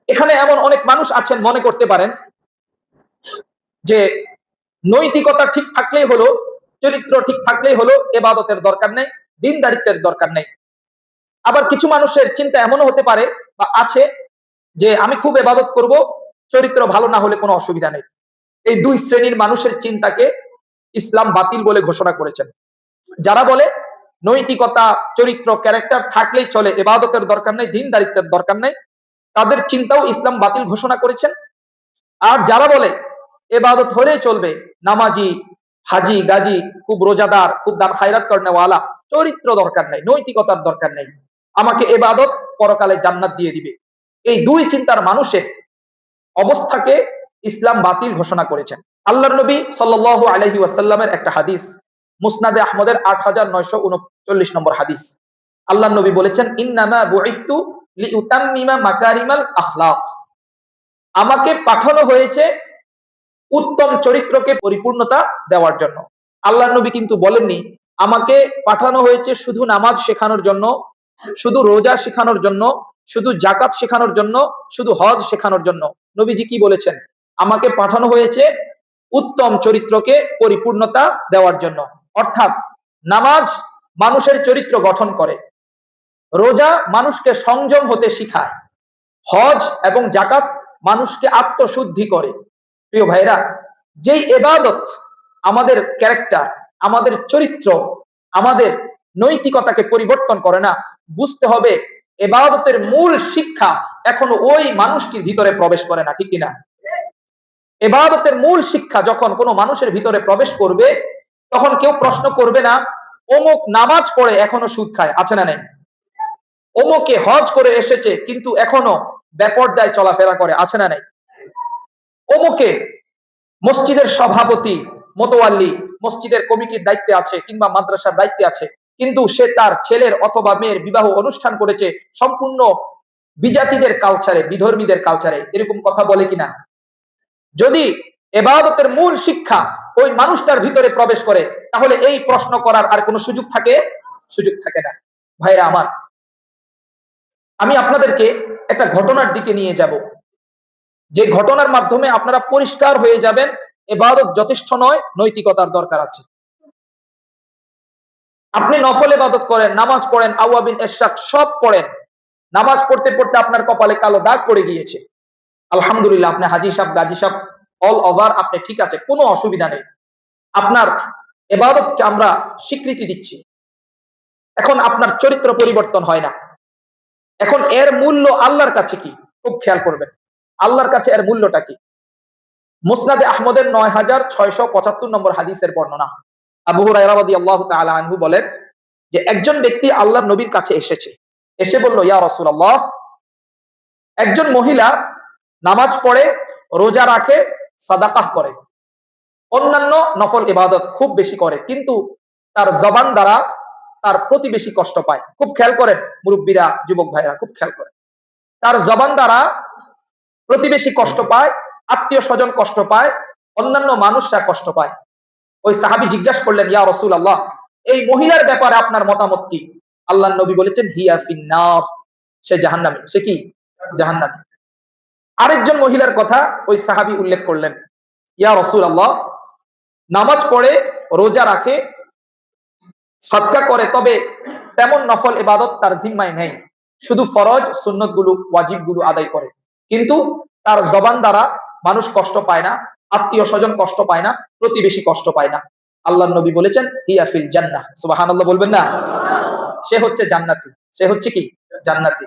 এখানে এমন অনেক মানুষ আছেন মনে করতে পারেন যে নৈতিকতা ঠিক থাকলেই হলো, চরিত্র ঠিক থাকলেই হলো, ইবাদতের দরকার নেই, দিনদারিত্বের দরকার নেই। আবার কিছু মানুষের চিন্তা এমনও হতে পারে বা আছে যে আমি খুব ইবাদত করব, চরিত্র ভালো না হলে কোনো অসুবিধা নেই। এই দুই শ্রেণীর মানুষের চিন্তাকে ইসলাম বাতিল বলে ঘোষণা করেছেন। যারা বলে নৈতিকতা, চরিত্র, ক্যারেক্টার থাকলেই চলে, ইবাদতের দরকার নেই, দিনদারিত্বের দরকার নেই, তাদের চিন্তাও ইসলাম বাতিল ঘোষণা করেছেন। আর যারা বলে ইবাদত হলেই চলবে, নামাজি, হাজি, গাজী, খুব রোজাদার, খুব দান খায়রাত করনেওয়ালা, চরিত্র দরকার নেই, নৈতিকতার দরকার নেই, আমাকে ইবাদত পরকালে জান্নাত দিয়ে দিবে, এই দুই চিন্তার মানুষের অবস্থাকে ইসলাম বাতিল ঘোষণা করেছেন। আল্লাহর নবী সাল্লাল্লাহু আলাইহি ওয়াসাল্লামের একটা হাদিস, মুসনাদে আহমদের 8939 নম্বর হাদিস। আল্লাহর নবী বলেছেন, ইন্নামা বুইসতু লিউতাম্মিমা মাকারিমাল আখলাক। আমাকে পাঠানো হয়েছে উত্তম চরিত্রকে পরিপূর্ণতা দেওয়ার জন্য। আল্লাহর নবী কিন্তু বলেননি আমাকে পাঠানো হয়েছে শুধু নামাজ শেখানোর জন্য, শুধু রোজা শেখানোর জন্য, শুধু যাকাত শেখানোর জন্য, শুধু হজ শেখানোর জন্য। নবীজি কি বলেছেন? আমাকে পাঠানো হয়েছে উত্তম চরিত্রকে পরিপূর্ণতা দেওয়ার জন্য। অর্থাৎ নামাজ মানুষের চরিত্র গঠন করে, রোজা মানুষকে সংযম হতে শিখায়, হজ এবং যাকাত মানুষকে আত্মশুদ্ধি করে। প্রিয় ভাইরা, যেই ইবাদত আমাদের ক্যারেক্টার, আমাদের চরিত্র, আমাদের নৈতিকতাকে পরিবর্তন করে না, বুঝতে হবে ইবাদতের মূল শিক্ষা এখনো ওই মানুষটির ভিতরে প্রবেশ করে না, ঠিক কিনা? ইবাদতের মূল শিক্ষা যখন কোনো মানুষের ভিতরে প্রবেশ করবে, তখন কেউ প্রশ্ন করবে না অমুক নামাজ পড়ে এখনো সুদ খায়, আছে না নেই? অমুকে হজ করে এসেছে কিন্তু এখনো বেপরদায় চলাফেরা করে, আছে না নেই? অমুকে মসজিদের সভাপতি, মোতোয়াল্লি, মসজিদের কমিটির দায়িত্বে আছে কিংবা মাদ্রাসার দায়িত্বে আছে, কিন্তু সে তার ছেলের অথবা মেয়ের বিবাহ অনুষ্ঠান করেছে সম্পূর্ণ বিজাতিদের কালচারে, বিধর্মীদের কালচারে। এরকম কথা বলে কিনা? যদি ইবাদতের মূল শিক্ষা ওই মানুষটার ভিতরে প্রবেশ করে, তাহলে এই প্রশ্ন করার আর কোনো সুযোগ থাকে? সুযোগ থাকে না। ভাইরা আমার, আমি আপনাদেরকে একটা ঘটনার দিকে নিয়ে যাব, যে ঘটনার মাধ্যমে আপনারা পরিষ্কার হয়ে যাবেন ইবাদত যথেষ্ট নয়, নৈতিকতার দরকার আছে। আপনি নফল ইবাদত করেন, নামাজ পড়েন, আওয়াবিন, ইশরাক সব পড়েন, নামাজ পড়তে পড়তে আপনার কপালে কালো দাগ পড়ে গিয়েছে, আলহামদুলিল্লাহ, আপনি হাজি সাহেব, গাজী সাহেব, অল ওভার আপনি ঠিক আছে, কোনো অসুবিধা নেই, আপনার ইবাদতকে আমরা স্বীকৃতি দিচ্ছি। এখন আপনার চরিত্র পরিবর্তন হয় না। এখন এর মূল্য আল্লাহর কাছে কি? খুব খেয়াল করবেন, আল্লাহর কাছে এর মূল্যটা কি? মুসনাদে আহমদের 9675 নম্বর হাদিসের বর্ণনা। আবু হুরায়রা রাদিয়াল্লাহু তাআলা আনহু বলেন যে একজন ব্যক্তি আল্লাহর নবীর কাছে এসেছে, এসে বলল, ইয়া রাসূলুল্লাহ, একজন মহিলা নামাজ পড়ে, রোজা রাখে, সাদাকাহ করে, অন্যান্য নফল ইবাদত খুব বেশি করে, কিন্তু তার জবান দ্বারা তার প্রতিবেশী কষ্ট পায়। খুব খেয়াল করেন মুরব্বীরা, যুবক ভাইরা, খুব খেয়াল করেন, তার জবান দ্বারা প্রতিবেশী কষ্ট পায়, আত্মীয় স্বজন কষ্ট পায়, অন্যান্য মানুষরা কষ্ট পায়। ওই সাহাবী জিজ্ঞাসা করলেন, ইয়া রাসূলুল্লাহ, এই মহিলার ব্যাপারে আপনার মতামত কি? আল্লাহর নবী বলেছেন, হিয়া ফিন্নার, সে জাহান্নামী। সে কি? জাহান্নামী। আরেকজন মহিলার কথা ওই সাহাবী উল্লেখ করলেন, ইয়া রাসূলুল্লাহ, নামাজ পড়ে, রোজা রাখে, সাদকা করে, তবে তেমন নফল ইবাদত তার জিম্মায় নেই, শুধু ফরজ সুন্নত গুলো, ওয়াজিব গুলো আদায় করে, কিন্তু তার জবান দ্বারা মানুষ কষ্ট পায় না, আত্মীয় স্বজন কষ্ট পায় না, প্রতিবেশী কষ্ট পায় না। আল্লাহর নবী বলেছেন, হিয়া ফিল জান্নাহ। সুবহানাল্লাহ বলবেন না? সে হচ্ছে জান্নাতি। সে হচ্ছে কি? জান্নাতি।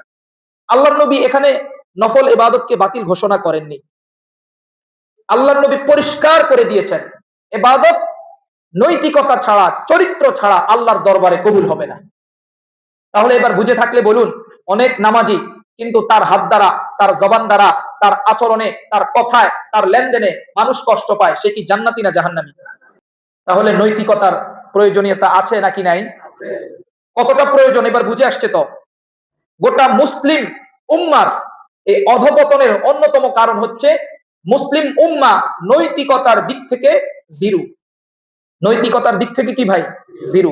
আল্লাহর নবী এখানে নফল ইবাদতকে বাতিল ঘোষণা করেননি। আল্লাহর নবী পরিষ্কার করে দিয়েছেন, ইবাদত নৈতিকতা ছাড়া, চরিত্র ছাড়া আল্লাহর দরবারে কবুল হবে না। তাহলে এবার বুঝে থাকলে বলুন, অনেক নামাজি কিন্তু তার হাত দ্বারা, তার জবান দ্বারা, তার আচরণে, তার কথায়, তার লেনদেনে মানুষ কষ্ট পায়, সে কি জান্নাতি না জাহান্নামী? তাহলে নৈতিকতার প্রয়োজনীয়তা আছে নাকি নাই? কতটা প্রয়োজন এবার বুঝে আসছে তো। গোটা মুসলিম উম্মার এই অধপতনের অন্যতম কারণ হচ্ছে মুসলিম উম্মাহ নৈতিকতার দিক থেকে জিরো। নৈতিকতার দিক থেকে কি ভাই? জিরো।